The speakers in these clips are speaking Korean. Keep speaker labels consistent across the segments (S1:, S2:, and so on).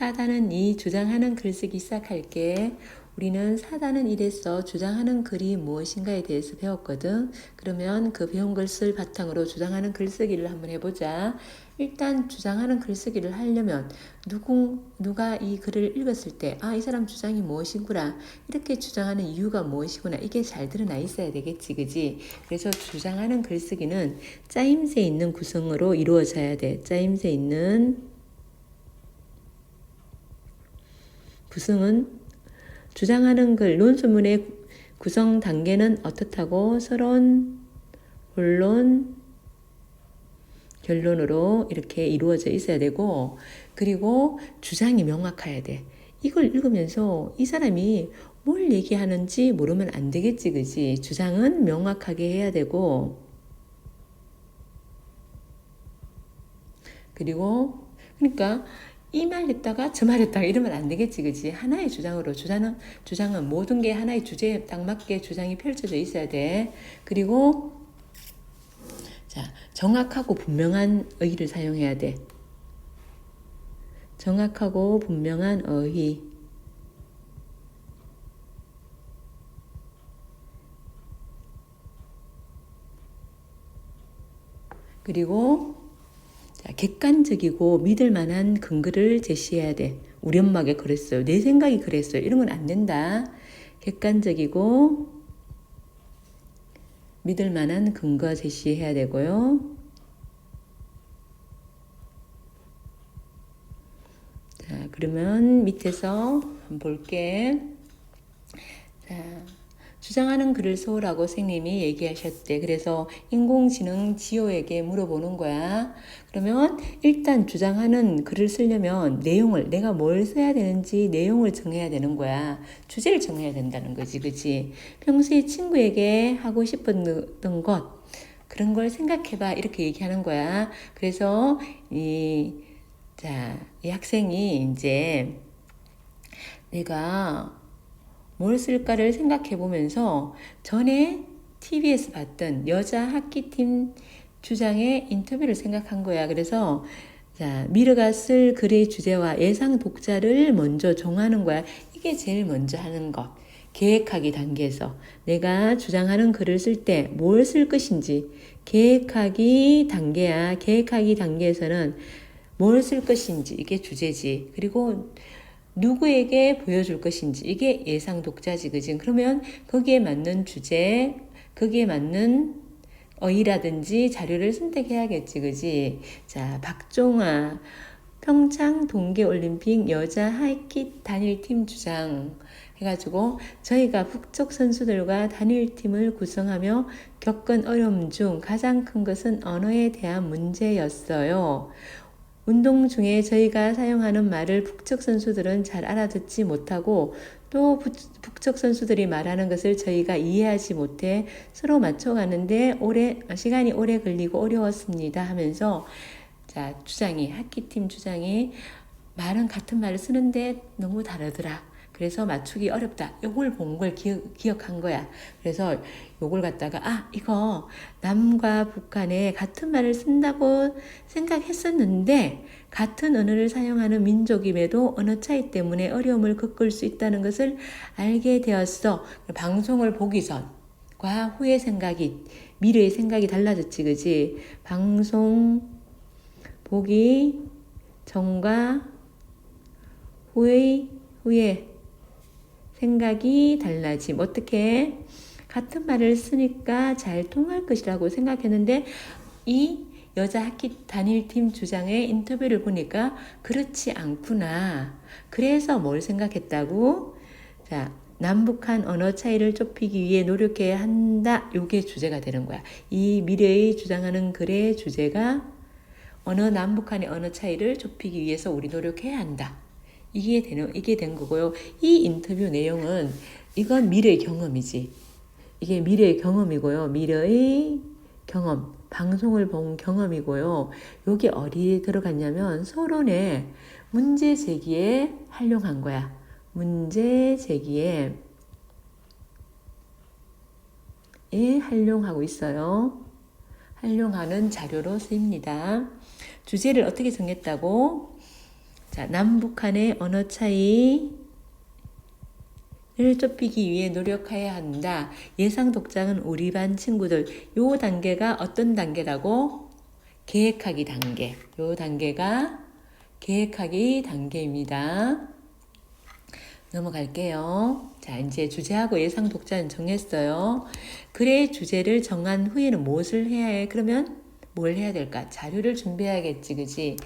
S1: 4단은 2 주장하는 글쓰기 시작할게. 우리는 4단은 1에서 주장하는 글이 무엇인가에 대해서 배웠거든. 그러면 그 배운 것을 바탕으로 주장하는 글쓰기를 한번 해보자. 일단 주장하는 글쓰기를 하려면 누가 이 글을 읽었을 때 이 사람 주장이 무엇이구나, 이렇게 주장하는 이유가 무엇이구나, 이게 잘 드러나 있어야 되겠지, 그지? 그래서 주장하는 글쓰기는 짜임새 있는 구성으로 이루어져야 돼. 짜임새 있는 구성은 주장하는 글, 논술문의 구성 단계는 어떻다고? 서론, 본론, 결론으로 이렇게 이루어져 있어야 되고, 그리고 주장이 명확해야 돼. 이걸 읽으면서 이 사람이 뭘 얘기하는지 모르면 안 되겠지, 그지? 주장은 명확하게 해야 되고, 그리고 그러니까 이 말 했다가 저 말 했다가 이러면 안 되겠지, 그지? 하나의 주장으로, 주장은 모든 게 하나의 주제에 딱 맞게 주장이 펼쳐져 있어야 돼. 그리고 자, 정확하고 분명한 어휘를 사용해야 돼. 정확하고 분명한 어휘. 그리고 자, 객관적이고 믿을 만한 근거를 제시해야 돼. 우리 엄마가 그랬어요. 내 생각이 그랬어요. 이런 건 안 된다. 객관적이고 믿을 만한 근거 제시해야 되고요. 자, 그러면 밑에서 한번 볼게. 자, 주장하는 글을 써오라고 선생님이 얘기하셨대. 그래서 인공지능 지오에게 물어보는 거야. 그러면 일단 주장하는 글을 쓰려면 내가 뭘 써야 되는지 내용을 정해야 되는 거야. 주제를 정해야 된다는 거지, 그치? 평소에 친구에게 하고 싶었던 것, 그런 걸 생각해봐, 이렇게 얘기하는 거야. 그래서 이 학생이 이제 내가 뭘 쓸까를 생각해 보면서 전에 TV에서 봤던 여자 학기팀 주장의 인터뷰를 생각한 거야. 그래서 미르가 쓸 글의 주제와 예상 독자를 먼저 정하는 거야. 이게 제일 먼저 하는 것. 계획하기 단계에서 내가 주장하는 글을 쓸 때 뭘 쓸 것인지 계획하기 단계야. 계획하기 단계에서는 뭘 쓸 것인지, 이게 주제지. 그리고 누구에게 보여줄 것인지, 이게 예상 독자지, 그지? 그러면 거기에 맞는 주제, 거기에 맞는 어휘라든지 자료를 선택해야겠지, 그지? 자, 박종아, 평창 동계올림픽 여자 하이킥 단일팀 주장 해가지고 저희가 북쪽 선수들과 단일팀을 구성하며 겪은 어려움 중 가장 큰 것은 언어에 대한 문제였어요. 운동 중에 저희가 사용하는 말을 북쪽 선수들은 잘 알아듣지 못하고 또 북쪽 선수들이 말하는 것을 저희가 이해하지 못해 서로 맞춰가는데 시간이 오래 걸리고 어려웠습니다 하면서 학기팀 주장이 말은 같은 말을 쓰는데 너무 다르더라. 그래서 맞추기 어렵다. 요걸 본 걸 기억한 거야. 그래서 요걸 갖다가 이거 남과 북한에 같은 말을 쓴다고 생각했었는데 같은 언어를 사용하는 민족임에도 언어 차이 때문에 어려움을 겪을 수 있다는 것을 알게 되었어. 방송을 보기 전과 후의 미래의 생각이 달라졌지, 그지? 방송 보기 전과 후에 생각이 달라짐. 어떻게? 같은 말을 쓰니까 잘 통할 것이라고 생각했는데 이 여자 학기 단일팀 주장의 인터뷰를 보니까 그렇지 않구나. 그래서 뭘 생각했다고? 남북한 언어 차이를 좁히기 위해 노력해야 한다. 요게 주제가 되는 거야. 이 미래의 주장하는 글의 주제가 남북한의 언어 차이를 좁히기 위해서 우리 노력해야 한다. 이게 된 거고요. 이 인터뷰 내용은 이건 미래의 경험이지. 이게 미래의 경험이고요. 미래의 경험, 방송을 본 경험이고요. 여기 어디에 들어갔냐면 서론에 문제 제기에 활용한 거야. 문제 제기에 활용하고 있어요. 활용하는 자료로 쓰입니다. 주제를 어떻게 정했다고? 자, 남북한의 언어 차이를 좁히기 위해 노력해야 한다. 예상 독자는 우리 반 친구들. 요 단계가 어떤 단계라고? 계획하기 단계. 요 단계가 계획하기 단계입니다. 넘어갈게요. 자, 이제 주제하고 예상 독자는 정했어요. 글의 주제를 정한 후에는 무엇을 해야 해? 그러면 뭘 해야 될까? 자료를 준비해야겠지, 그지?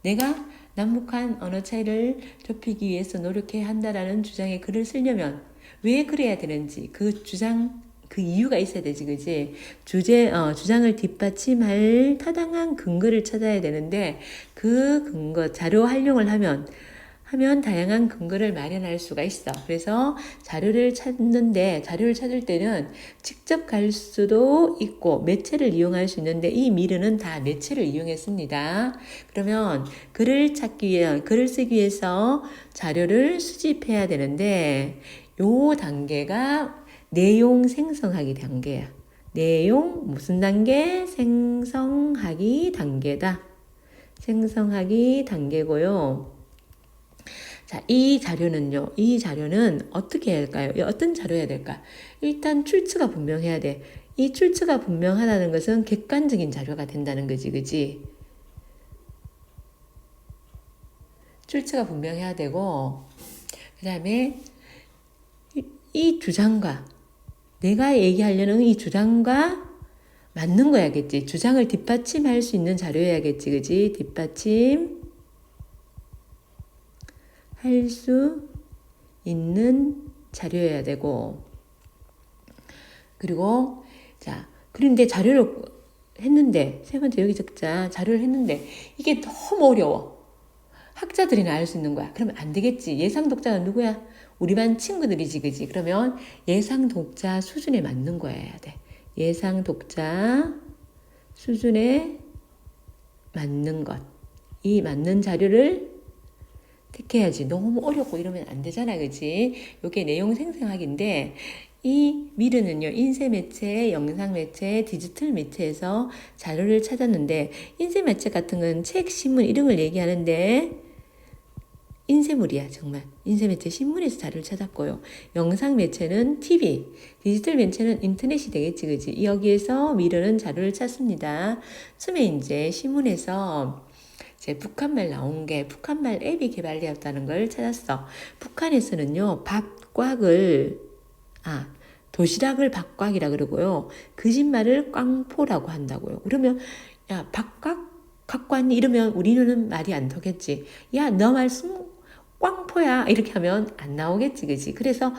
S1: 내가 남북한 언어 차이를 좁히기 위해서 노력해야 한다라는 주장의 글을 쓰려면 왜 그래야 되는지 그 주장, 그 이유가 있어야 되지, 그지? 주장을 뒷받침할 타당한 근거를 찾아야 되는데 그 근거, 자료 활용을 하면 다양한 근거를 마련할 수가 있어. 그래서 자료를 찾을 때는 직접 갈 수도 있고 매체를 이용할 수 있는데 이 미르는 다 매체를 이용했습니다. 그러면 글을 쓰기 위해서 자료를 수집해야 되는데 요 단계가 내용 생성하기 단계야. 내용 무슨 단계? 생성하기 단계다. 생성하기 단계고요. 자, 이 자료는 어떻게 해야 할까요? 어떤 자료 해야 될까? 일단 출처가 분명해야 돼. 이 출처가 분명하다는 것은 객관적인 자료가 된다는 거지, 그지? 출처가 분명해야 되고, 그 다음에 이 주장과, 내가 얘기하려는 이 주장과 맞는 거야겠지. 주장을 뒷받침할 수 있는 자료여야겠지, 그지? 뒷받침. 할 수 있는 자료여야 되고 그리고 그런데 자료를 했는데 세 번째 여기 적자 자료를 했는데 이게 너무 어려워. 학자들이나 알 수 있는 거야. 그러면 안 되겠지. 예상 독자가 누구야? 우리 반 친구들이지, 그지? 그러면 예상 독자 수준에 맞는 거여야 돼. 예상 독자 수준에 맞는 것. 이 맞는 자료를 택해야지. 너무 어렵고 이러면 안 되잖아, 그치? 요게 내용 생성학인데, 이 미르는요, 인쇄 매체, 영상 매체, 디지털 매체에서 자료를 찾았는데, 인쇄 매체 같은 건 책, 신문 이런 걸 얘기하는데, 인쇄물이야, 정말. 인쇄 매체, 신문에서 자료를 찾았고요. 영상 매체는 TV, 디지털 매체는 인터넷이 되겠지, 그치? 여기에서 미르는 자료를 찾습니다. 처음에 이제 신문에서 북한말 나온 게 북한말 앱이 개발되었다는 걸 찾았어. 북한에서는요, 도시락을 밥곽이라 그러고요. 거짓말을 꽝포라고 한다고요. 그러면, 야, 갖고 왔니? 이러면 우리는 말이 안 되겠지. 야, 너 말씀 꽝포야. 이렇게 하면 안 나오겠지, 그지? 그래서,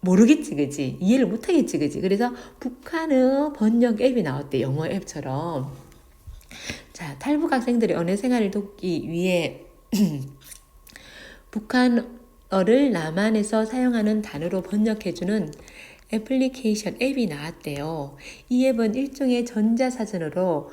S1: 모르겠지, 그지? 이해를 못 하겠지, 그지? 그래서 북한의 번역 앱이 나왔대, 영어 앱처럼. 자, 탈북 학생들이 언어 생활을 돕기 위해 북한어를 남한에서 사용하는 단어로 번역해주는 애플리케이션 앱이 나왔대요. 이 앱은 일종의 전자사전으로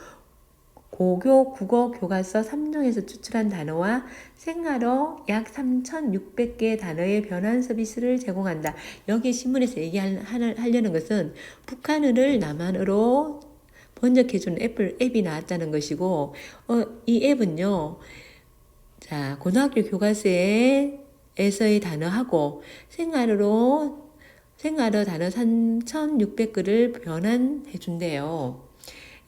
S1: 고교 국어 교과서 3종에서 추출한 단어와 생활어 약 3,600개의 단어의 변환 서비스를 제공한다. 여기 신문에서 얘기하려는 것은 북한어를 남한어로 번역해주는 앱이 나왔다는 것이고, 이 앱은요, 고등학교 교과서에서의 단어하고 생활어 단어 3,600글을 변환해준대요.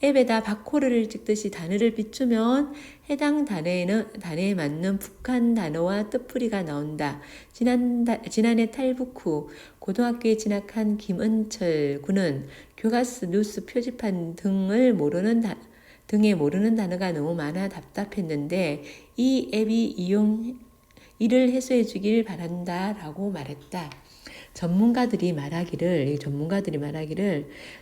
S1: 앱에다 바코드를 찍듯이 단어를 비추면 해당 단어에 맞는 북한 단어와 뜻풀이가 나온다. 지난해 탈북 후 고등학교에 진학한 김은철 군은 교과서 뉴스 표지판 등에 모르는 단어가 너무 많아 답답했는데 이 앱이 이를 해소해 주길 바란다 라고 말했다. 전문가들이 말하기를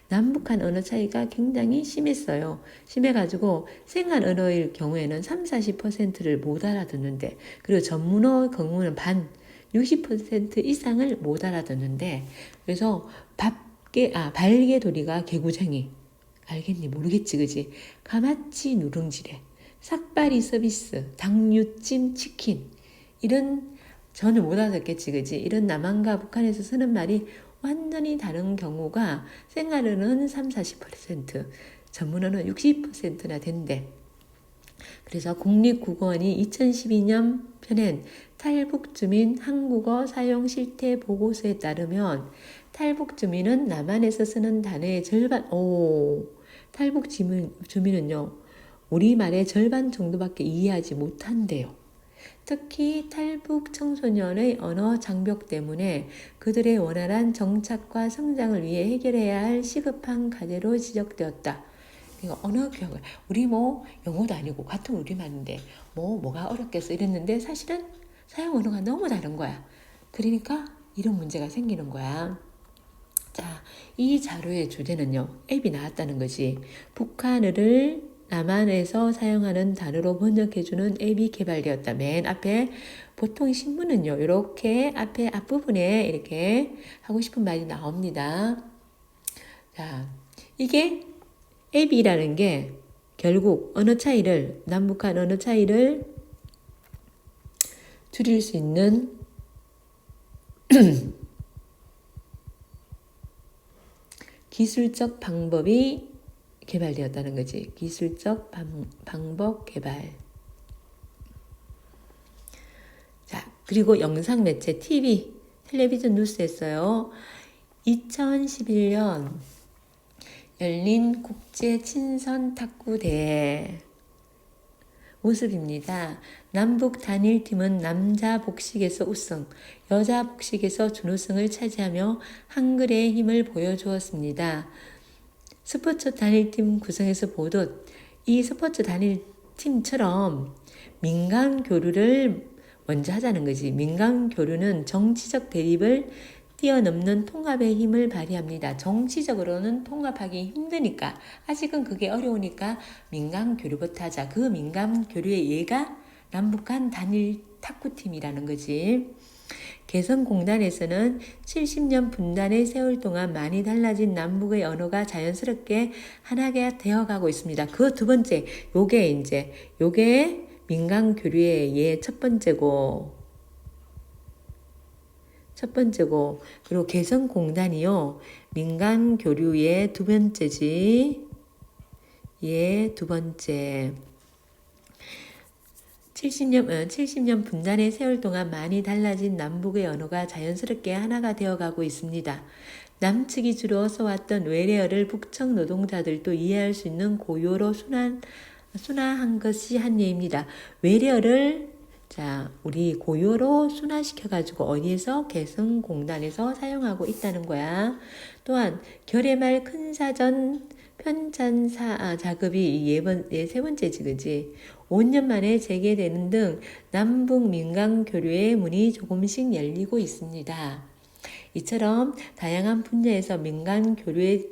S1: 남북한 언어 차이가 굉장히 심했어요. 심해가지고 생활 언어일 경우에는 30-40%를 못 알아듣는데, 그리고 전문어 경우는 60% 이상을 못 알아듣는데, 그래서 발개도리가 개구쟁이. 알겠니? 모르겠지, 그지? 가마치 누룽지래. 삭발이 서비스, 닭류찜 치킨. 이런 전혀 못 알아듣겠지, 그지? 이런 남한과 북한에서 쓰는 말이 완전히 다른 경우가 생활어는 30-40%, 전문어는 60%나 된대. 그래서 국립국어원이 2012년 펴낸 탈북주민 한국어 사용 실태 보고서에 따르면 탈북주민은 남한에서 쓰는 단어의 절반, 탈북주민은요, 우리말의 절반 정도밖에 이해하지 못한대요. 특히 탈북 청소년의 언어 장벽 때문에 그들의 원활한 정착과 성장을 위해 해결해야 할 시급한 과제로 지적되었다. 이거 언어 교육을 우리 뭐 영어도 아니고 같은 우리말인데 뭐가 어렵겠어 이랬는데 사실은 사용 언어가 너무 다른 거야. 그러니까 이런 문제가 생기는 거야. 자, 이 자료의 주제는요. 앱이 나왔다는 거지. 북한어를 남한에서 사용하는 단어로 번역해주는 앱이 개발되었다. 맨 앞에 보통 신문은요. 이렇게 앞에 앞부분에 이렇게 하고 싶은 말이 나옵니다. 자, 이게 앱이라는 게 결국 언어 차이를 남북한 언어 차이를 줄일 수 있는 기술적 방법이 개발되었다는 거지. 기술적 방법 개발. 자, 그리고 영상 매체 TV, 텔레비전 뉴스에서요. 2011년 열린 국제 친선 탁구 대회 모습입니다. 남북 단일팀은 남자 복식에서 우승, 여자 복식에서 준우승을 차지하며 한글의 힘을 보여주었습니다. 스포츠 단일팀 구성에서 보듯 이 스포츠 단일팀처럼 민간 교류를 먼저 하자는 거지. 민간 교류는 정치적 대립을 뛰어넘는 통합의 힘을 발휘합니다. 정치적으로는 통합하기 힘드니까 아직은 그게 어려우니까 민간 교류부터 하자. 그 민간 교류의 예가 남북한 단일 탁구팀이라는 거지. 개성공단에서는 70년 분단의 세월 동안 많이 달라진 남북의 언어가 자연스럽게 하나가 되어가고 있습니다. 그 두 번째, 요게 민간 교류의 예 첫 번째고, 그리고 개성공단이요, 민간 교류의 두 번째지. 예, 두 번째. 70년 분단의 세월 동안 많이 달라진 남북의 언어가 자연스럽게 하나가 되어가고 있습니다. 남측이 주로 써왔던 외래어를 북측 노동자들도 이해할 수 있는 고유어로 순화한 것이 한 예입니다. 외래어를 우리 고유어로 순화시켜가지고 어디에서 개성공단에서 사용하고 있다는 거야. 또한 결의말 큰사전 편찬사 작업이 세 번째지, 그지? 5년 만에 재개되는 등 남북 민간 교류의 문이 조금씩 열리고 있습니다. 이처럼 다양한 분야에서 민간 교류의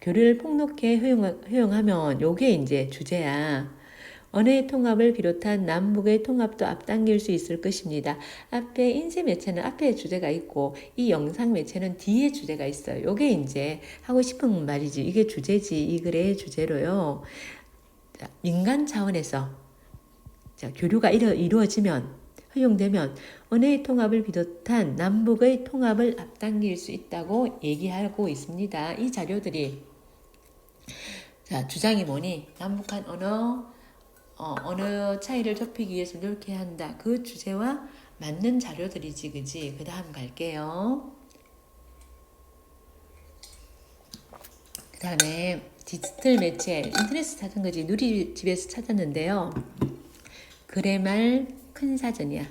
S1: 교류를 폭넓게 허용하면 요게 이제 주제야. 언어의 통합을 비롯한 남북의 통합도 앞당길 수 있을 것입니다. 앞에 인쇄 매체는 앞에 주제가 있고 이 영상 매체는 뒤에 주제가 있어요. 요게 이제 하고 싶은 말이지. 이게 주제지. 이 글의 주제로요. 민간 차원에서 교류가 이루어지면 허용되면 언어의 통합을 비롯한 남북의 통합을 앞당길 수 있다고 얘기하고 있습니다. 이 자료들이 주장이 뭐니? 남북한 언어 차이를 좁히기 위해서 노력해야 한다. 그 주제와 맞는 자료들이지, 그지? 그 다음 갈게요. 그 다음에 디지털 매체, 인터넷에서 찾은 거지. 누리집에서 찾았는데요. 결의말 큰사전이야.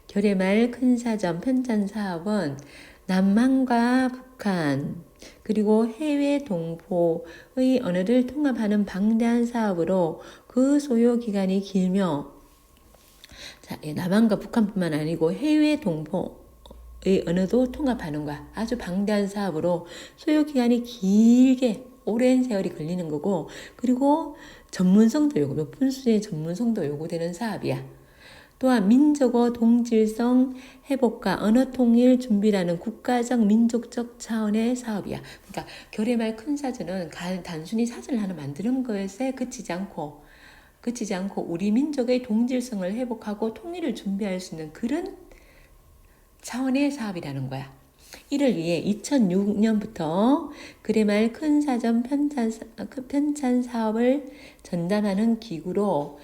S1: 결의말 큰사전 편찬 사업은 남한과 북한 그리고 해외 동포의 언어를 통합하는 방대한 사업으로 그 소요 기간이 길며 남한과 북한뿐만 아니고 해외 동포의 언어도 통합하는 거야. 아주 방대한 사업으로 소요 기간이 길게 오랜 세월이 걸리는 거고 그리고 전문성도 높은 수준의 전문성도 요구되는 사업이야. 또한 민족어 동질성 회복과 언어 통일 준비라는 국가적 민족적 차원의 사업이야. 그러니까 결의말 큰사전은 단순히 사전을 하나 만드는 것에 그치지 않고 우리 민족의 동질성을 회복하고 통일을 준비할 수 있는 그런 차원의 사업이라는 거야. 이를 위해 2006년부터 그레말 큰 사전 편찬 사업을 전담하는 기구로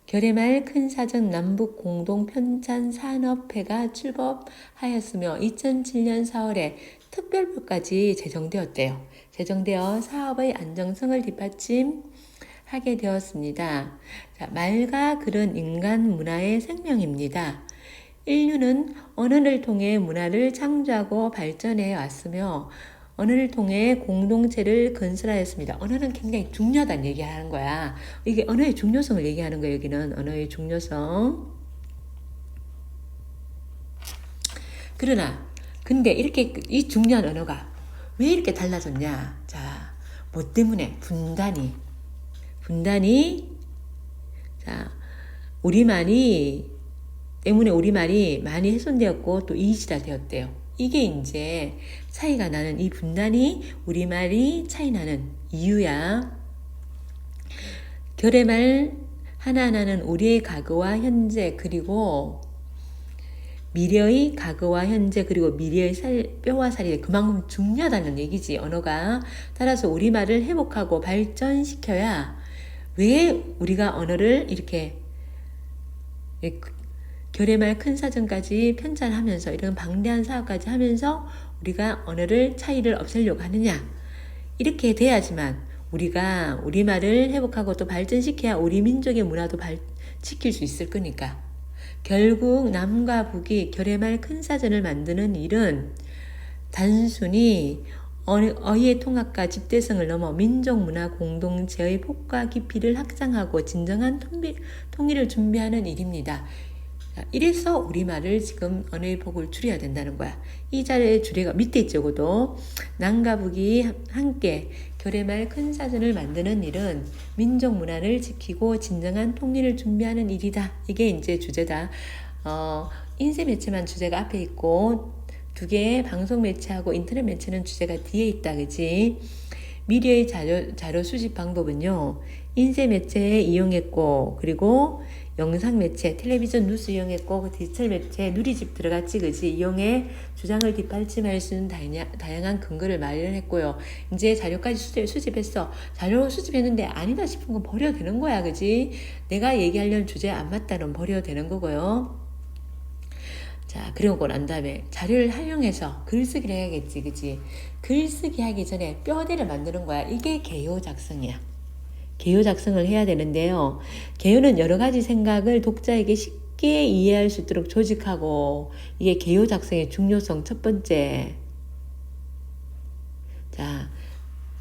S1: 결의말 큰사전 남북 공동 편찬 산업회가 출범하였으며 2007년 4월에 특별부까지 제정되었대요. 제정되어 사업의 안정성을 뒷받침하게 되었습니다. 자, 말과 글은 인간 문화의 생명입니다. 인류는 언어를 통해 문화를 창조하고 발전해 왔으며 언어를 통해 공동체를 건설하였습니다. 언어는 굉장히 중요하다는 얘기하는 거야. 이게 언어의 중요성을 얘기하는 거예요. 여기는 언어의 중요성. 그러나 근데 이렇게 이 중요한 언어가 왜 이렇게 달라졌냐? 자, 뭐 때문에? 분단이 자, 우리말이 때문에 우리말이 많이 훼손되었고 또 이지가 되었대요. 이게 이제 차이가 나는 이 분단이 우리말이 차이 나는 이유야. 결의말 하나하나는 우리의 과거와 현재 그리고 미래의 과거와 현재 그리고 미래의 뼈와 살이 그만큼 중요하다는 얘기지. 언어가. 따라서 우리말을 회복하고 발전시켜야 왜 우리가 언어를 이렇게 결의말 큰 사전까지 편찬하면서 이런 방대한 사업까지 하면서 우리가 언어를 차이를 없애려고 하느냐. 이렇게 돼야지만 우리가 우리말을 회복하고 또 발전시켜야 우리 민족의 문화도 지킬 수 있을 거니까. 결국 남과 북이 결의말 큰 사전을 만드는 일은 단순히 어휘의 통합과 집대성을 넘어 민족 문화 공동체의 폭과 깊이를 확장하고 진정한 통일을 준비하는 일입니다. 이래서 우리말을 지금 언어의 폭을 줄여야 된다는 거야. 이 자리의 주례가 밑에 적어도 남과 북이 함께 결의말 큰 사전을 만드는 일은 민족 문화를 지키고 진정한 통일을 준비하는 일이다. 이게 이제 주제다. 인쇄 매체만 주제가 앞에 있고 두 개의 방송 매체하고 인터넷 매체는 주제가 뒤에 있다. 그지? 미디어의 자료 수집 방법은요. 인쇄 매체에 이용했고 그리고 영상 매체, 텔레비전 뉴스 이용했고 그 디지털 매체 누리집 들어갔지 그지? 이용해 주장을 뒷받침할 수 있는 다양한 근거를 마련했고요. 이제 자료까지 수집했어. 자료 수집했는데 아니다 싶은 건 버려도 되는 거야. 그지? 내가 얘기하려는 주제에 안 맞다는 버려도 되는 거고요. 자, 그러고 난 다음에 자료를 활용해서 글쓰기를 해야겠지. 그지? 글쓰기 하기 전에 뼈대를 만드는 거야. 이게 개요 작성이야. 개요 작성을 해야 되는데요. 개요는 여러 가지 생각을 독자에게 쉽게 이해할 수 있도록 조직하고 이게 개요 작성의 중요성 첫 번째. 자,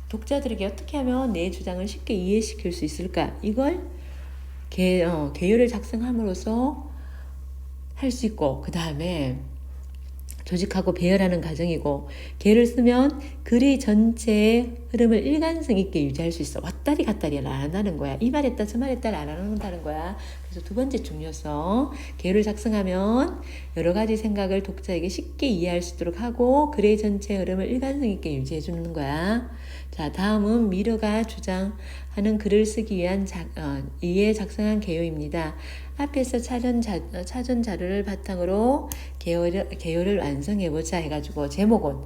S1: 독자들에게 어떻게 하면 내 주장을 쉽게 이해시킬 수 있을까? 이걸 개요를 작성함으로써 할 수 있고 그 다음에 조직하고 배열하는 과정이고 개요를 쓰면 글의 전체의 흐름을 일관성 있게 유지할 수 있어. 왔다리 갔다리를 안 한다는 거야. 이 말했다 저 말했다를 안 한다는 거야. 그래서 두 번째 중요성. 개요를 작성하면 여러 가지 생각을 독자에게 쉽게 이해할 수 있도록 하고 글의 전체의 흐름을 일관성 있게 유지해 주는 거야. 자, 다음은 미러가 주장하는 글을 쓰기 위한 이에 작성한 개요입니다. 앞에서 사전 자료를 바탕으로 개요를 완성해보자 해가지고 제목은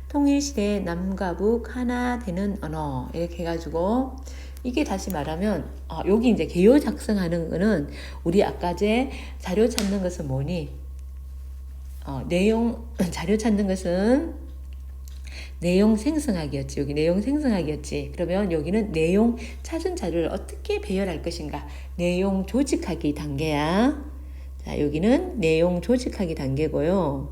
S1: 통일시대 남과 북 하나 되는 언어 이렇게 해가지고 이게 다시 말하면 여기 이제 개요 작성하는 거는 우리 아까 제 자료 찾는 것은 뭐니? 자료 찾는 것은 내용 생성하기였지. 여기 내용 생성하기였지. 그러면 여기는 내용 찾은 자료를 어떻게 배열할 것인가. 내용 조직하기 단계야. 자, 여기는 내용 조직하기 단계고요.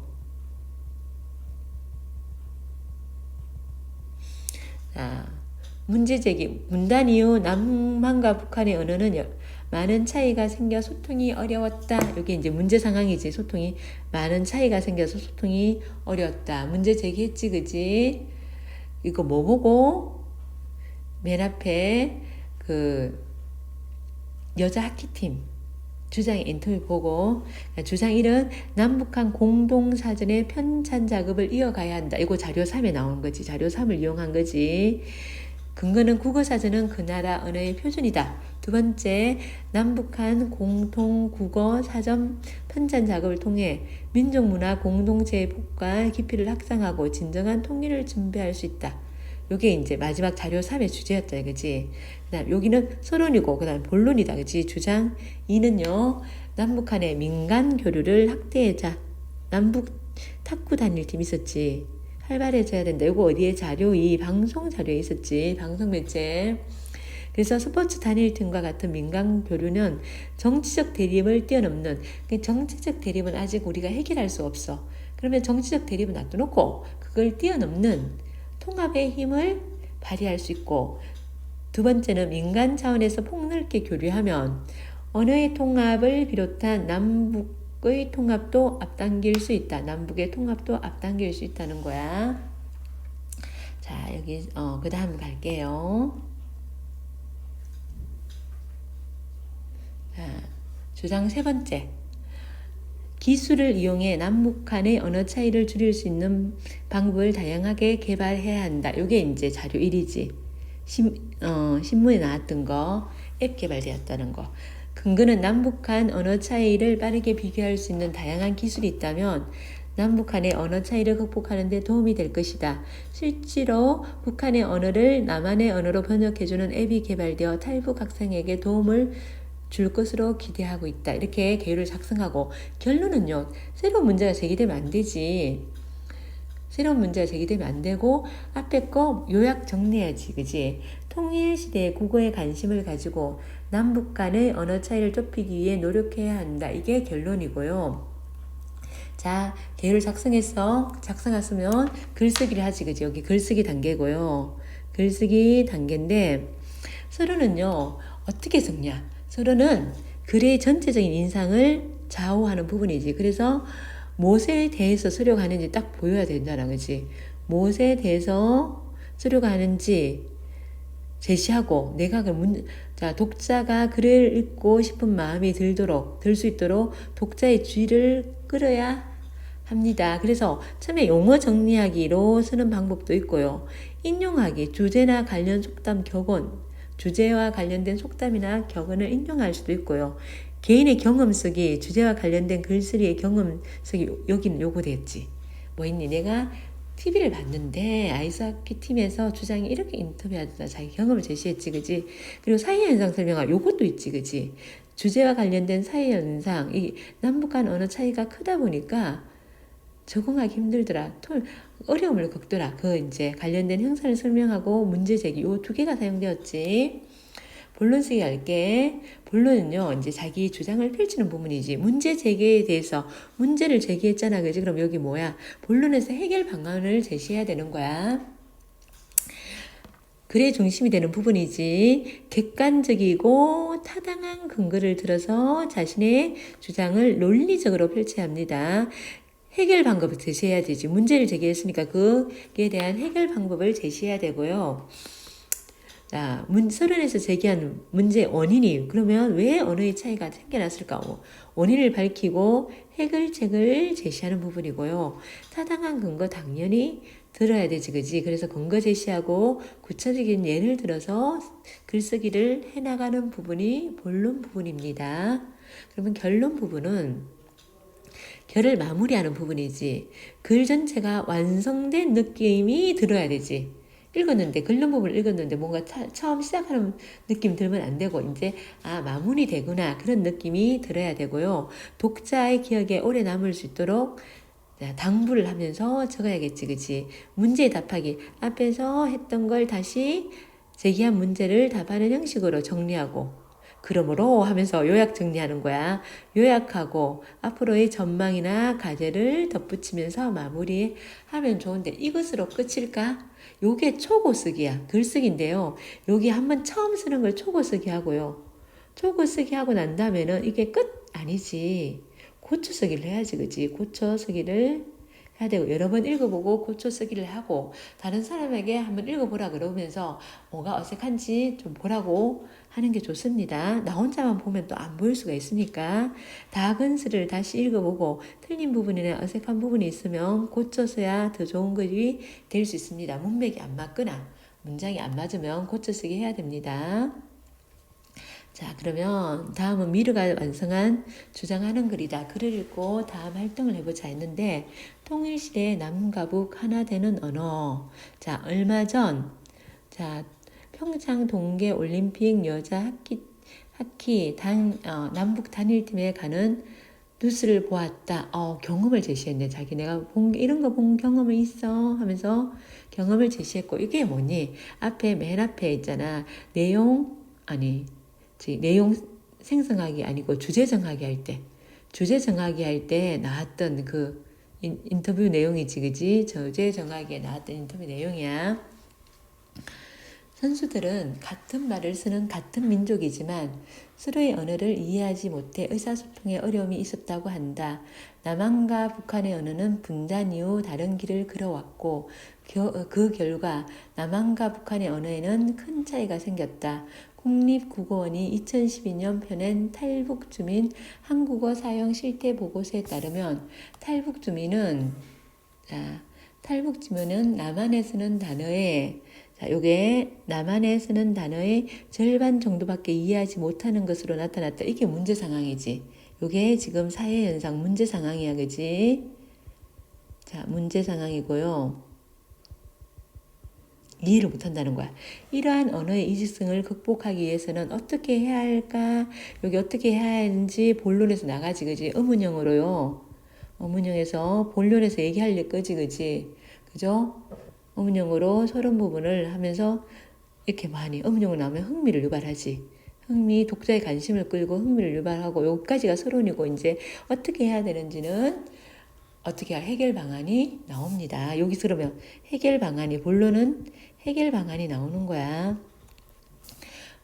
S1: 자, 문제 제기. 분단 이후 남한과 북한의 언어는 많은 차이가 생겨 소통이 어려웠다. 여기 이제 문제 상황이지. 소통이 많은 차이가 생겨서 소통이 어려웠다. 문제 제기했지, 그지? 이거 뭐 보고? 맨 앞에 그 여자 하키팀 주장 인터뷰 보고 주장 1은 남북한 공동사전의 편찬 작업을 이어가야 한다. 이거 자료 3에 나온 거지. 자료 3을 이용한 거지. 근거는 국어사전은 그 나라 언어의 표준이다. 두 번째, 남북한 공통 국어 사전 편찬 작업을 통해 민족문화 공동체의 폭과 깊이를 확장하고 진정한 통일을 준비할 수 있다. 요게 이제 마지막 자료 3의 주제였다, 그지? 그 다음, 여기는 서론이고, 그 다음 본론이다, 그지? 주장 2는요, 남북한의 민간 교류를 확대하자. 남북 탁구 단일팀 있었지. 활발해져야 된다. 이거 어디에 자료 2, 방송 자료에 있었지. 방송 매체. 그래서 스포츠 단일팀과 같은 민간 교류는 정치적 대립을 뛰어넘는, 정치적 대립은 아직 우리가 해결할 수 없어. 그러면 정치적 대립은 놔둬놓고 그걸 뛰어넘는 통합의 힘을 발휘할 수 있고, 두 번째는 민간 차원에서 폭넓게 교류하면 언어의 통합을 비롯한 남북의 통합도 앞당길 수 있다. 남북의 통합도 앞당길 수 있다는 거야. 자, 여기 그 다음 갈게요. 자, 주장 세 번째. 기술을 이용해 남북한의 언어 차이를 줄일 수 있는 방법을 다양하게 개발해야 한다. 이게 이제 자료 1이지. 신문에 나왔던 거, 앱 개발되었다는 거. 근거는 남북한 언어 차이를 빠르게 비교할 수 있는 다양한 기술이 있다면 남북한의 언어 차이를 극복하는 데 도움이 될 것이다. 실제로 북한의 언어를 남한의 언어로 번역해주는 앱이 개발되어 탈북 학생에게 도움을 줄 것으로 기대하고 있다. 이렇게 개요를 작성하고, 결론은요, 새로운 문제가 제기되면 안 되지. 새로운 문제가 제기되면 안 되고, 앞에 거 요약 정리해야지, 그지? 통일시대의 국어에 관심을 가지고 남북 간의 언어 차이를 좁히기 위해 노력해야 한다. 이게 결론이고요. 자, 개요를 작성했으면 글쓰기를 하지, 그지? 여기 글쓰기 단계고요. 글쓰기 단계인데, 서론은요, 어떻게 적냐? 서론은 글의 전체적인 인상을 좌우하는 부분이지. 그래서 무엇에 대해서 서류가 하는지 딱 보여야 된다는 거지. 무엇에 대해서 서류가 하는지 제시하고, 내가 자, 독자가 글을 읽고 싶은 마음이 들 수 있도록 독자의 주의를 끌어야 합니다. 그래서 처음에 용어 정리하기로 쓰는 방법도 있고요. 인용하기, 주제나 관련 속담, 격언, 주제와 관련된 속담이나 격언을 인용할 수도 있고요. 개인의 경험 쓰기, 주제와 관련된 글쓰기의 경험 쓰기, 여기는 요거 됐지. 뭐 있니? 내가 TV를 봤는데 아이스하키 팀에서 주장이 이렇게 인터뷰하다 자기 경험을 제시했지, 그지? 그리고 사회현상 설명할 요것도 있지, 그지? 주제와 관련된 사회현상, 이 남북한 언어 차이가 크다 보니까 적응하기 힘들더라. 어려움을 겪더라. 그 이제 관련된 형사를 설명하고 문제 제기 요 두 개가 사용되었지. 본론 쓰기 할게. 본론은요, 이제 자기 주장을 펼치는 부분이지. 문제 제기에 대해서 문제를 제기했잖아, 그지? 그럼 여기 뭐야? 본론에서 해결 방안을 제시해야 되는 거야. 글의 중심이 되는 부분이지. 객관적이고 타당한 근거를 들어서 자신의 주장을 논리적으로 펼쳐야 합니다. 해결 방법을 제시해야 되지. 문제를 제기했으니까 그에 대한 해결 방법을 제시해야 되고요. 자, 서론에서 제기한 문제 원인이, 그러면 왜 언어의 차이가 생겨났을까? 원인을 밝히고 해결책을 제시하는 부분이고요. 타당한 근거 당연히 들어야 되지, 그지? 그래서 근거 제시하고 구체적인 예를 들어서 글쓰기를 해나가는 부분이 본론 부분입니다. 그러면 결론 부분은 결을 마무리하는 부분이지. 글 전체가 완성된 느낌이 들어야 되지. 읽었는데, 글론 부분을 읽었는데 뭔가 처음 시작하는 느낌 들면 안 되고, 이제 마무리되구나 그런 느낌이 들어야 되고요. 독자의 기억에 오래 남을 수 있도록 당부를 하면서 적어야겠지, 그치? 문제에 답하기. 앞에서 했던 걸 다시 제기한 문제를 답하는 형식으로 정리하고, 그러므로 하면서 요약 정리하는 거야. 요약하고 앞으로의 전망이나 과제를 덧붙이면서 마무리하면 좋은데, 이것으로 끝일까? 요게 초고쓰기야. 글쓰기인데요. 여기 한번 처음 쓰는 걸 초고쓰기 하고요. 초고쓰기 하고 난 다음에는 이게 끝 아니지. 고쳐쓰기를 해야지, 그치? 고쳐쓰기를 해야 되고, 여러 번 읽어보고 고쳐쓰기를 하고, 다른 사람에게 한번 읽어보라 그러면서 뭐가 어색한지 좀 보라고 하는 게 좋습니다. 나 혼자만 보면 또 안 보일 수가 있으니까 다근스를 다시 읽어보고 틀린 부분이나 어색한 부분이 있으면 고쳐서야 더 좋은 글이 될 수 있습니다. 문맥이 안 맞거나 문장이 안 맞으면 고쳐쓰기 해야 됩니다. 자, 그러면 다음은 미르가 완성한 주장하는 글이다. 글을 읽고 다음 활동을 해보자 했는데, 통일시대 남과 북 하나 되는 언어. 자, 얼마 전, 자, 평창 동계 올림픽 여자 남북 단일팀에 가는 뉴스를 보았다. 경험을 제시했네. 자기 내가 이런 거 본 경험이 있어 하면서 경험을 제시했고, 이게 뭐니? 맨 앞에 있잖아. 내용 생성하기 아니고 주제 정하기 할 때 나왔던 그 인터뷰 내용이지, 그지? 주제 정하기에 나왔던 인터뷰 내용이야. 선수들은 같은 말을 쓰는 같은 민족이지만 서로의 언어를 이해하지 못해 의사소통에 어려움이 있었다고 한다. 남한과 북한의 언어는 분단 이후 다른 길을 걸어왔고 그 결과 남한과 북한의 언어에는 큰 차이가 생겼다. 국립국어원이 2012년 펴낸 탈북주민 한국어 사용 실태 보고서에 따르면 탈북주민은 남한에 쓰는 단어에 요게 남한에 쓰는 단어의 절반 정도밖에 이해하지 못하는 것으로 나타났다. 이게 문제 상황이지. 요게 지금 사회 현상 문제 상황이야, 그지? 자, 문제 상황이고요. 이해를 못한다는 거야. 이러한 언어의 이직성을 극복하기 위해서는 어떻게 해야 할까? 여기 어떻게 해야 하는지 본론에서 나가지, 그지? 어문형으로요. 어문형에서 본론에서 얘기할 거지, 그지? 그죠? 어문형으로 서론 부분을 하면서 이렇게 많이 어문형으로 나오면 흥미를 유발하지. 독자의 관심을 끌고 흥미를 유발하고 여기까지가 서론이고 이제 어떻게 해야 되는지는 어떻게 할 해결 방안이 나옵니다. 여기서 그러면 본론은 해결 방안이 나오는 거야.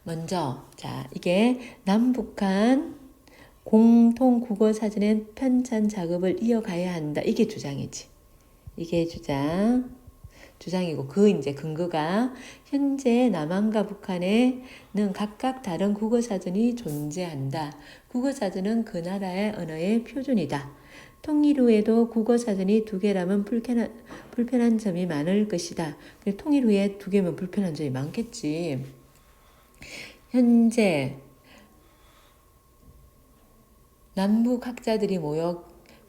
S1: 먼저 이게 남북한 공통 국어 사전의 편찬 작업을 이어가야 한다. 이게 주장이지. 이게 주장이고 이제 근거가 현재 남한과 북한에는 각각 다른 국어 사전이 존재한다. 국어 사전은 그 나라의 언어의 표준이다. 통일 후에도 국어 사전이 2개라면 불편한 점이 많을 것이다. 통일 후에 2개면 불편한 점이 많겠지. 현재 남북 학자들이 모여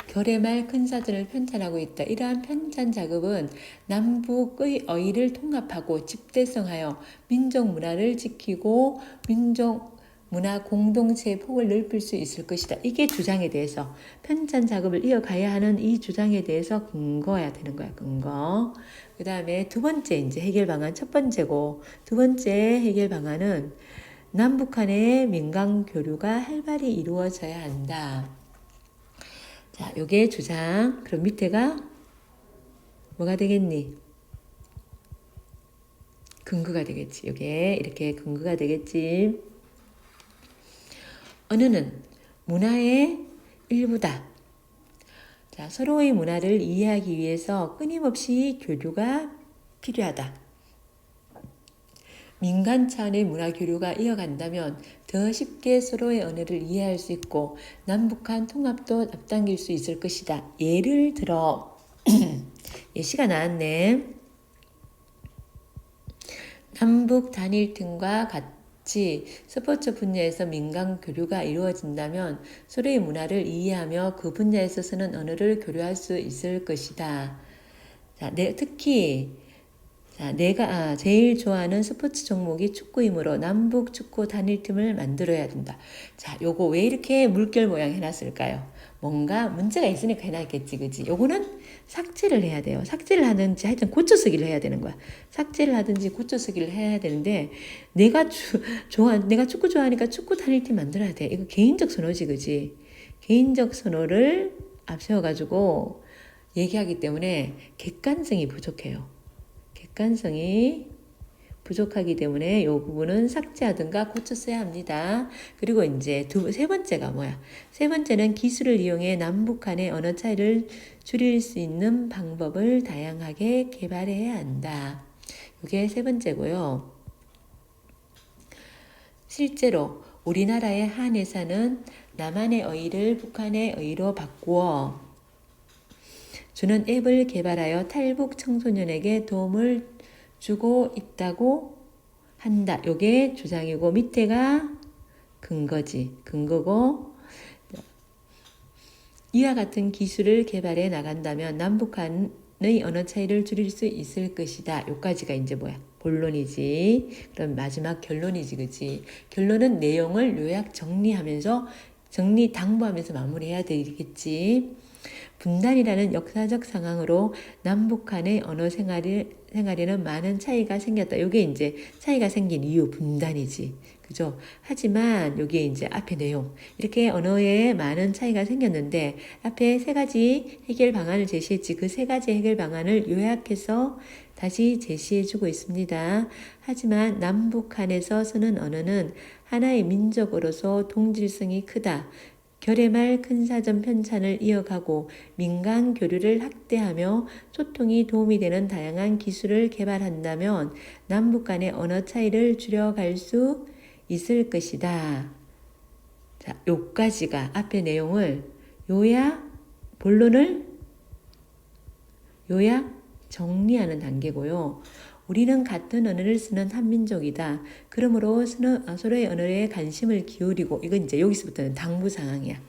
S1: 결의말 큰 사전을 편찬하고 있다. 이러한 편찬 작업은 남북의 어휘를 통합하고 집대성하여 민족 문화를 지키고 민족 문화 공동체의 폭을 넓힐 수 있을 것이다. 이게 주장에 대해서 편찬 작업을 이어가야 하는 이 주장에 대해서 근거해야 되는 거야. 근거. 그 다음에 두 번째 이제 해결 방안 첫 번째고 두 번째 해결 방안은 남북한의 민간 교류가 활발히 이루어져야 한다. 자, 요게 주장. 그럼 밑에가 뭐가 되겠니? 근거가 되겠지. 요게 이렇게 근거가 되겠지. 언어는 문화의 일부다. 자, 서로의 문화를 이해하기 위해서 끊임없이 교류가 필요하다. 민간 차원의 문화 교류가 이어간다면 더 쉽게 서로의 언어를 이해할 수 있고 남북한 통합도 앞당길 수 있을 것이다. 예를 들어 예시가 나왔네. 남북 단일팀과 같이 스포츠 분야에서 민간 교류가 이루어진다면 서로의 문화를 이해하며 그 분야에서 쓰는 언어를 교류할 수 있을 것이다. 자, 특히 내가 제일 좋아하는 스포츠 종목이 축구이므로 남북 축구 단일팀을 만들어야 된다. 자, 요거 왜 이렇게 물결 모양 해놨을까요? 뭔가 문제가 있으니까 해놨겠지, 그지? 요거는 삭제를 해야 돼요. 삭제를 하든지 하여튼 고쳐쓰기를 해야 되는 거야. 삭제를 하든지 고쳐쓰기를 해야 되는데 내가 축구 좋아하니까 축구 단일팀 만들어야 돼. 이거 개인적 선호지, 그지? 개인적 선호를 앞세워가지고 얘기하기 때문에 객관성이 부족해요. 객관성이 부족하기 때문에 이 부분은 삭제하든가 고쳐 써야 합니다. 그리고 이제 세 번째가 뭐야? 세 번째는 기술을 이용해 남북 간의 언어 차이를 줄일 수 있는 방법을 다양하게 개발해야 한다. 이게 세 번째고요. 실제로 우리나라의 한 회사는 남한의 어휘를 북한의 어휘로 바꾸어 주는 앱을 개발하여 탈북 청소년에게 도움을 주고 있다고 한다. 요게 주장이고 밑에가 근거지. 근거고 이와 같은 기술을 개발해 나간다면 남북 간의 언어 차이를 줄일 수 있을 것이다. 요까지가 이제 뭐야? 본론이지. 그럼 마지막 결론이지, 그치? 결론은 내용을 요약 정리하면서 정리 당부하면서 마무리해야 되겠지. 분단이라는 역사적 상황으로 남북 간의 언어 생활에는 많은 차이가 생겼다. 요게 이제 차이가 생긴 이유 분단이지. 그죠? 하지만 여기에 이제 앞에 내용 이렇게 언어에 많은 차이가 생겼는데 앞에 세 가지 해결 방안을 제시했지. 그 세 가지 해결 방안을 요약해서 다시 제시해주고 있습니다. 하지만 남북한에서 쓰는 언어는 하나의 민족으로서 동질성이 크다. 결의말 큰사전 편찬을 이어가고 민간 교류를 확대하며 소통이 도움이 되는 다양한 기술을 개발한다면 남북 간의 언어 차이를 줄여갈 수 있을 것이다. 자, 요까지가 앞의 내용을 본론을 요약 정리하는 단계고요. 우리는 같은 언어를 쓰는 한민족이다. 그러므로 서로의 언어에 관심을 기울이고 이건 이제 여기서부터는 당부 상황이야.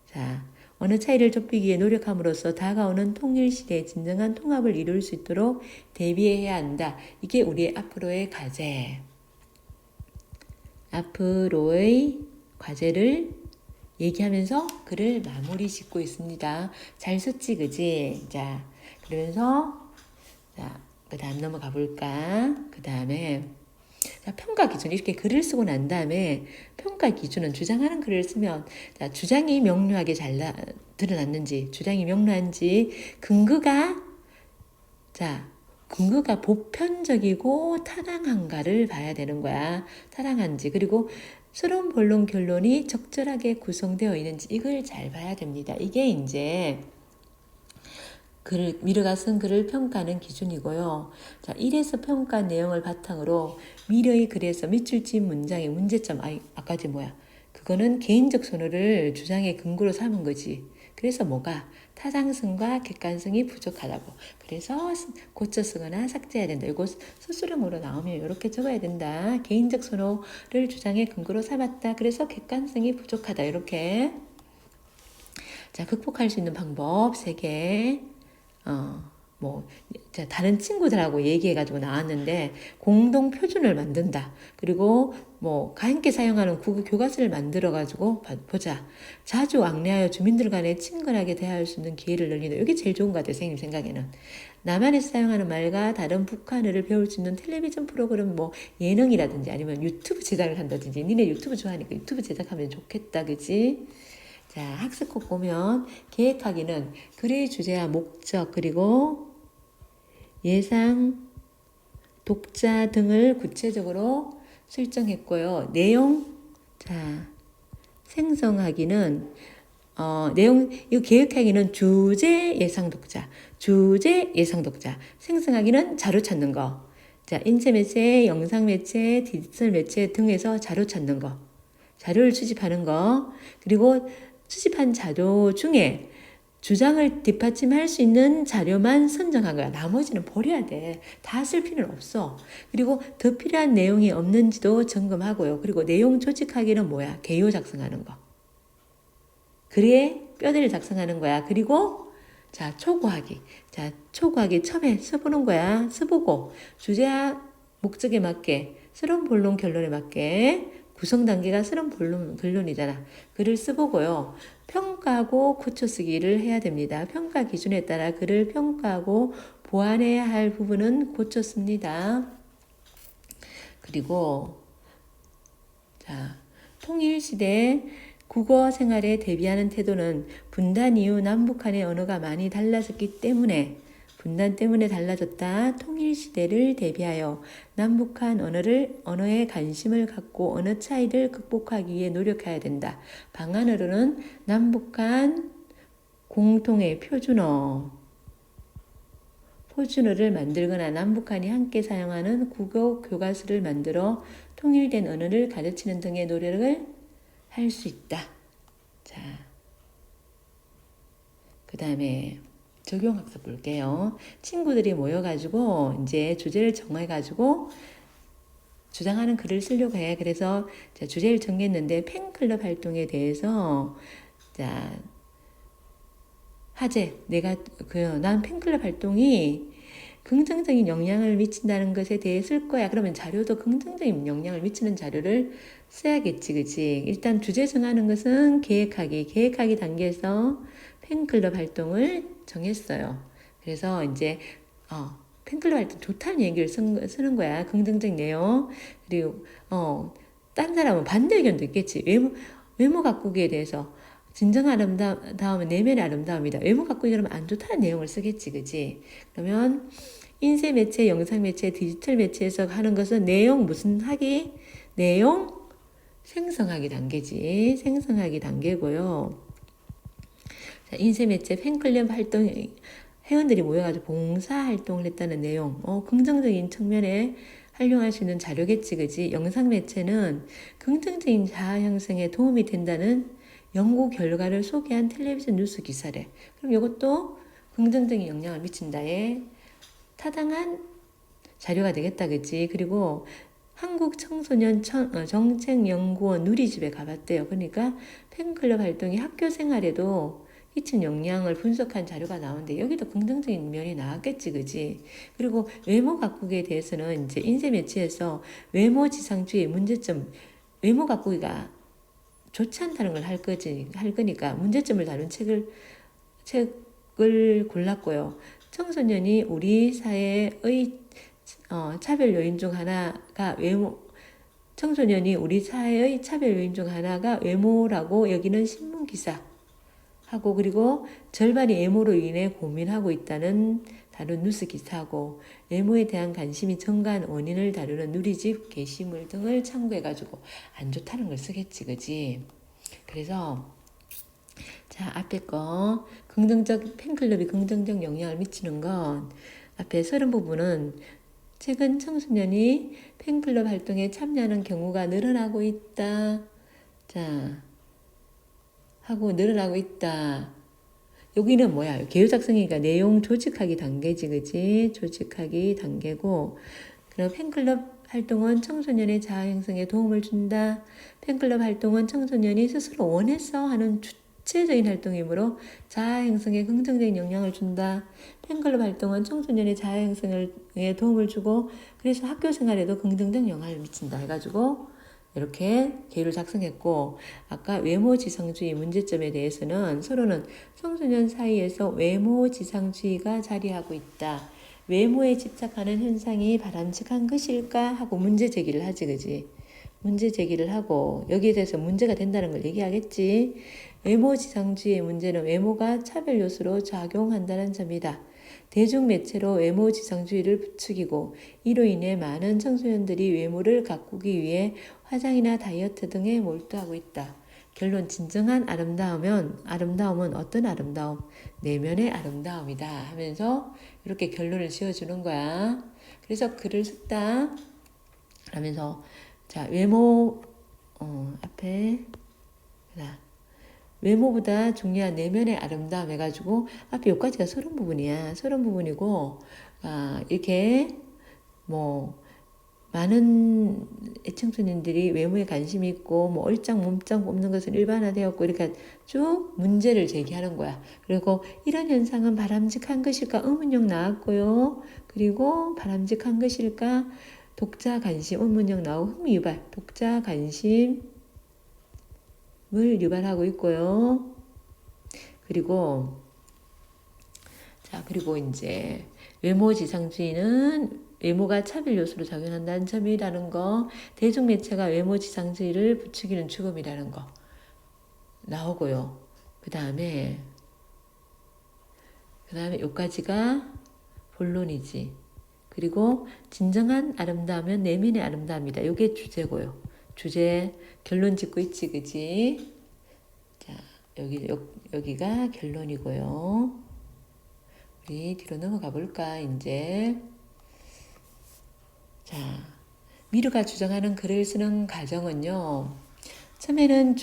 S1: 자, 언어 차이를 좁히기 위해 노력함으로써 다가오는 통일 시대에 진정한 통합을 이룰 수 있도록 대비해야 한다. 이게 우리의 앞으로의 과제. 앞으로의 과제를 얘기하면서 글을 마무리 짓고 있습니다. 잘 썼지, 그지? 자, 그러면서 자, 그 다음 넘어가 볼까? 그 다음에 평가 기준 이렇게 글을 쓰고 난 다음에 평가 기준은 주장하는 글을 쓰면 자, 주장이 명료하게 드러났는지 주장이 명료한지 근거가 보편적이고 타당한가를 봐야 되는 거야. 타당한지 그리고 서론 본론 결론이 적절하게 구성되어 있는지 이걸 잘 봐야 됩니다. 이게 이제 미르가 쓴 글을 평가하는 기준이고요. 자, 1에서 평가 내용을 바탕으로 미르의 글에서 밑줄 친 문장의 문제점, 아까지 뭐야? 그거는 개인적 선호를 주장의 근거로 삼은 거지. 그래서 뭐가? 타당성과 객관성이 부족하다고. 그래서 고쳐 쓰거나 삭제해야 된다. 이거 서술형으로 나오면 이렇게 적어야 된다. 개인적 선호를 주장의 근거로 삼았다. 그래서 객관성이 부족하다. 이렇게. 자, 극복할 수 있는 방법 3개. 다른 친구들하고 얘기해가지고 나왔는데, 공동 표준을 만든다. 그리고 함께 사용하는 국어 교과서를 만들어가지고 보자. 자주 왕래하여 주민들 간에 친근하게 대화할 수 있는 기회를 늘린다. 이게 제일 좋은 것 같아요, 선생님 생각에는. 남한에서 사용하는 말과 다른 북한어를 배울 수 있는 텔레비전 프로그램, 예능이라든지 아니면 유튜브 제작을 한다든지. 니네 유튜브 좋아하니까 유튜브 제작하면 좋겠다, 그지? 자, 학습곡 보면 계획하기는 글의 주제와 목적 그리고 예상 독자 등을 구체적으로 설정했고요. 내용 생성하기는 이 계획하기는 주제 예상 독자 생성하기는 자료 찾는 거. 자, 인체 매체, 영상 매체, 디지털 매체 등에서 자료 찾는 거. 자료를 수집하는 거. 그리고 수집한 자료 중에 주장을 뒷받침할 수 있는 자료만 선정한 거야. 나머지는 버려야 돼. 다 쓸 필요는 없어. 그리고 더 필요한 내용이 없는지도 점검하고요. 그리고 내용 조직하기는 뭐야? 개요 작성하는 거. 글에 뼈대를 작성하는 거야. 그리고 초고하기. 초고하기 처음에 써보는 거야. 써보고 주제와 목적에 맞게 서론 본론 결론에 맞게 구성 단계가 서론 본론 결론이잖아. 글을 써보고요. 평가하고 고쳐 쓰기를 해야 됩니다. 평가 기준에 따라 글을 평가하고 보완해야 할 부분은 고쳐 씁니다. 그리고 통일시대 국어 생활에 대비하는 태도는 분단 이후 남북한의 언어가 많이 달라졌기 때문에 분단 때문에 달라졌다. 통일시대를 대비하여 남북한 언어에 관심을 갖고 언어 차이를 극복하기 위해 노력해야 된다. 방안으로는 남북한 공통의 표준어를 만들거나 남북한이 함께 사용하는 국어 교과서를 만들어 통일된 언어를 가르치는 등의 노력을 할 수 있다. 자, 그 다음에 적용학습 볼게요. 친구들이 모여가지고 이제 주제를 정해가지고 주장하는 글을 쓰려고 해. 그래서 자, 주제를 정했는데 팬클럽 활동에 대해서 자, 화제, 난 팬클럽 활동이 긍정적인 영향을 미친다는 것에 대해 쓸 거야. 그러면 자료도 긍정적인 영향을 미치는 자료를 써야겠지, 그치? 일단 주제 정하는 것은 계획하기 단계에서 팬클럽 활동을 정했어요. 그래서 이제, 팬클럽 활동 좋다는 얘기를 쓰는 거야. 긍정적인 내용. 그리고, 딴 사람은 반대 의견도 있겠지. 외모 가꾸기에 대해서. 진정 아름다움은 내면의 아름다움이다. 외모 가꾸기 그러면 안 좋다는 내용을 쓰겠지, 그지? 그러면 인쇄 매체, 영상 매체, 디지털 매체에서 하는 것은 내용 내용 생성하기 단계지. 생성하기 단계고요. 자, 인쇄 매체 팬클럽 활동 회원들이 모여가지고 봉사 활동을 했다는 내용. 긍정적인 측면에 활용할 수 있는 자료겠지, 그지? 영상 매체는 긍정적인 자아 형성에 도움이 된다는 연구 결과를 소개한 텔레비전 뉴스 기사래. 그럼 이것도 긍정적인 영향을 미친다에 타당한 자료가 되겠다, 그치? 그리고 한국 청소년 정책연구원 누리집에 가봤대요. 그러니까 팬클럽 활동이 학교 생활에도 끼친 영향을 분석한 자료가 나오는데 여기도 긍정적인 면이 나왔겠지, 그지? 그리고 외모 가꾸기에 대해서는 이제 인쇄 매체에서 외모 지상주의 문제점, 외모 가꾸기가 좋지 않다는 걸 할 거니까 문제점을 다룬 책을 골랐고요. 청소년이 우리 사회의 차별 요인 중 하나가 청소년이 우리 사회의 차별 요인 중 하나가 외모라고 여기는 신문 기사 하고 그리고 절반이 외모로 인해 고민하고 있다는 다른 뉴스 기사하고 외모에 대한 관심이 증가한 원인을 다루는 누리집 게시물 등을 참고해가지고 안 좋다는 걸 쓰겠지, 그지? 그래서 자, 앞에 거 팬클럽이 긍정적 영향을 미치는 건 앞에 서른 부분은 최근 청소년이 팬클럽 활동에 참여하는 경우가 늘어나고 있다. 자, 하고 늘어나고 있다. 여기는 뭐야? 개요 작성이니까 내용 조직하기 단계지, 그지? 조직하기 단계고, 그럼 팬클럽 활동은 청소년의 자아 형성에 도움을 준다. 팬클럽 활동은 청소년이 스스로 원해서 하는 주체적인 활동이므로 자아 형성에 긍정적인 영향을 준다. 팬클럽 활동은 청소년의 자아 형성에 도움을 주고 그래서 학교 생활에도 긍정적 영향을 미친다 해가지고 이렇게 계율을 작성했고 아까 외모지상주의 문제점에 대해서는 서로는 청소년 사이에서 외모지상주의가 자리하고 있다. 외모에 집착하는 현상이 바람직한 것일까 하고 문제 제기를 하지, 그지? 문제 제기를 하고 여기에 대해서 문제가 된다는 걸 얘기하겠지. 외모지상주의의 문제는 외모가 차별 요소로 작용한다는 점이다. 대중매체로 외모지상주의를 부추기고 이로 인해 많은 청소년들이 외모를 가꾸기 위해 화장이나 다이어트 등에 몰두하고 있다. 결론 진정한 아름다움은 어떤 아름다움? 내면의 아름다움이다 하면서 이렇게 결론을 지어주는 거야. 그래서 글을 썼다 하면서 자 외모 앞에 외모보다 중요한 내면의 아름다움 해가지고 앞에 여기까지가 서론 부분이야. 서론 부분이고 이렇게 뭐 많은 애청소년들이 외모에 관심이 있고 뭐 얼짱 몸짱 뽑는 것은 일반화되었고 이렇게 쭉 문제를 제기하는 거야. 그리고 이런 현상은 바람직한 것일까 의문형 나왔고요. 그리고 바람직한 것일까 독자 관심 의문형 나오고 흥미 유발 독자 관심을 유발하고 있고요. 그리고 이제 외모지상주의는 외모가 차별 요소로 작용한다는 점이라는 거, 대중매체가 외모지상주의를 부추기는 죽음이라는 거 나오고요. 그 다음에 여기까지가 본론이지. 그리고 진정한 아름다움은 내면의 아름다움이다. 이게 주제고요. 주제 결론 짓고 있지, 그지? 자, 여기가 결론이고요. 우리 뒤로 넘어가 볼까, 이제. 자, 미르가 주장하는 글을 쓰는 과정은요. 처음에는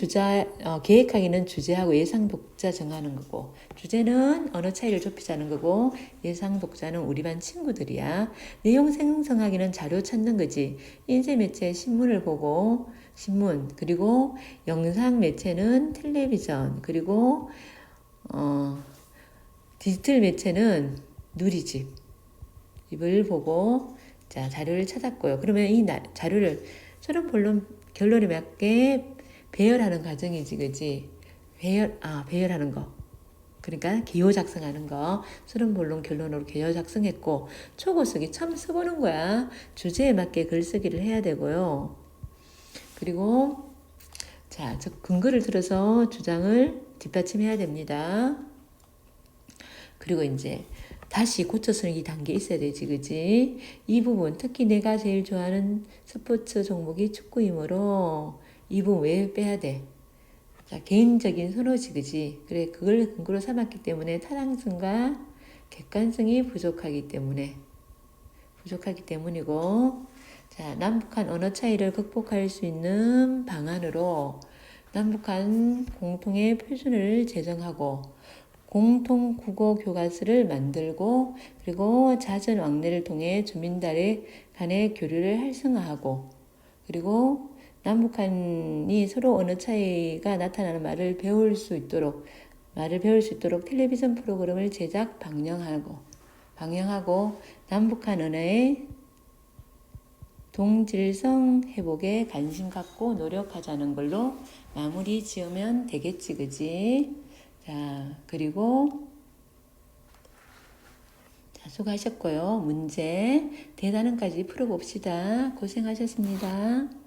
S1: 계획하기는 주제하고 예상 독자 정하는 거고, 주제는 언어 차이를 좁히자는 거고, 예상 독자는 우리 반 친구들이야. 내용 생성하기는 자료 찾는 거지. 인쇄 매체 신문을 보고, 그리고 영상 매체는 텔레비전, 그리고, 디지털 매체는 누리집. 입을 보고, 자, 자료를 찾았고요. 그러면 이 자료를 서론 본론 결론에 맞게 배열하는 과정이지, 그지? 배열하는 거. 그러니까 기호 작성하는 거. 서론 본론 결론으로 기호 작성했고, 초고 쓰기 처음 써보는 거야. 주제에 맞게 글쓰기를 해야 되고요. 그리고, 자, 근거를 들어서 주장을 뒷받침해야 됩니다. 그리고 이제, 다시 고쳐 쓰기 단계 있어야 되지, 그지? 이 부분, 특히 내가 제일 좋아하는 스포츠 종목이 축구이므로 이 부분 왜 빼야 돼? 자, 개인적인 선호지, 그지? 그래, 그걸 근거로 삼았기 때문에 타당성과 객관성이 부족하기 때문이고, 자, 남북한 언어 차이를 극복할 수 있는 방안으로 남북한 공통의 표준을 제정하고, 공통 국어 교과서를 만들고, 그리고 자전 왕래를 통해 주민들 간의 교류를 활성화하고, 그리고 남북한이 서로 언어 차이가 나타나는 말을 배울 수 있도록 텔레비전 프로그램을 제작 방영하고 남북한 언어의 동질성 회복에 관심 갖고 노력하자는 걸로 마무리 지으면 되겠지, 그지? 자, 그리고 자, 수고하셨고요. 문제 대단원까지 풀어봅시다. 고생하셨습니다.